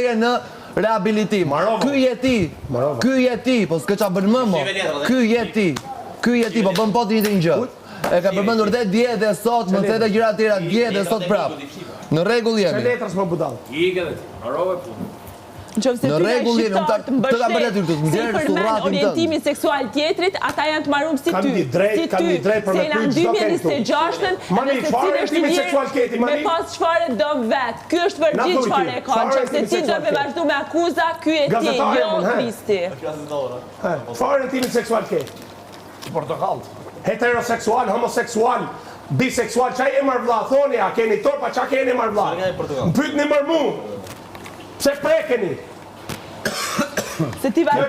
shkoje në rehabilitim. Ky jeti, po s'ke qa bën më mo. Ky jeti, po bën po të një gjë. E ka përmendur dhe dje dhe sot, më the dhe gjëra të tjera dje dhe sot prap. Në rregull jemi. Çe letrës më budall. Në rregull jemi, të kam bërë aty të nxjerr surratin tënd. Orientimin seksual tjetrit, ata janë të marrum si ty. Kam një drejt për me pyet çdo gjashten. Mani, çfarë orientimi seksual keti, mani? Me pas çfarë do vet. Ky është përgjigj çfarë e ka. Se ti do me vazhdu me akuza, ky e ti, jo Kristi. Çfarë orientimi seksual keti? Portokall. Heteroseksual, homoseksual, biseksual, çaj e marr vlla, thoni, a keni torpa, çka keni marr vlla? Më pyetni më mu. Pse prekeni? Se ti vazhdon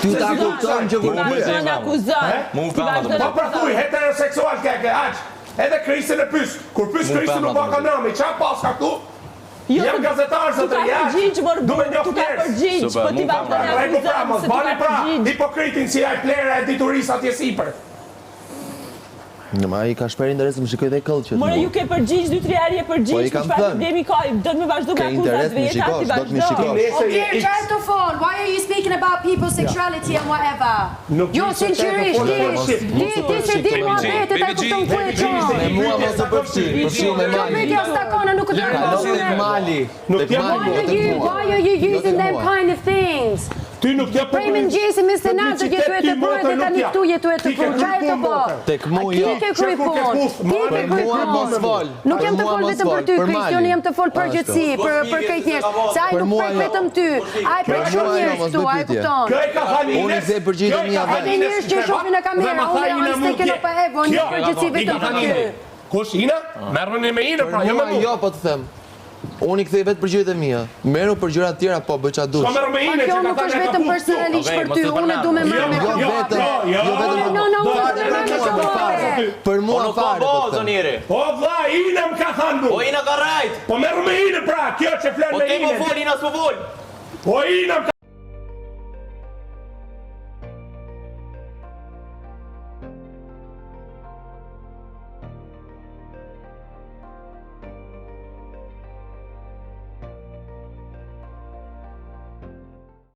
Ty ta kupton që kur Po prafuj, heteroseksual keke, aq. Edhe Kristin e pyes. Kur pyes Kristin nuk ka nami, çka pas ka këtu? Jam gazetar zotëri, du me njoft njerëz. Po ti vazhdon bani pra, hipokritin si ai plera e diturisë atje sipër. Në ma i ka shper interes më shikoj dhe këllë që More ju ke përgjigj 2-3 herë e përgjigj, kam çfarë problemi ka? Do të më vazhdo me akuzat veta, ti vazhdo. Okay, first of all, why are you speaking about people's sexuality and whatever? Jo, sinqerisht, ti se di muhabetet ai kupton ku e çon. Me mua mos të përfshi me mali. Media stakona nuk e Tek mali. Why are you using them kind of things? Ty nuk t'ja Prej mëngjesi me senatë jetu e të punë dhe tani këtu jetu e të punë. Qa e të po? Tek mu jo. Ti ke kryj punë. Tek mua mos fol. Nuk jam të fol vetëm për ty, Kristioni, jam të fol për gjithësi, për krejt njerëz. Se ai nuk prek vetëm ty, ai prek shumë njerëz këtu, ai kupton. Kë e ka Hanines? Unë se përgjigje mia Ai njerëz që shohin në kamerë, unë s'e keno pa Evo, një përgjithësi vetëm për ty. Kush Ina? Merrni me Ina pra, jo me mua. Jo, po të them. Unë i kthej vetë përgjigjet e mia. Merru për gjëra të tjera, po bëj çfarë dush. Kjo nuk është vetëm personalisht për ty, unë du me marrë me Jo vetëm. Për mua fare. Po vlla, Ina më ka thënë. Po Ina ka rajt. Po merr me Ina pra, kjo që flen me Ina. Po ti më fol, Ina s'po fol. Po Ina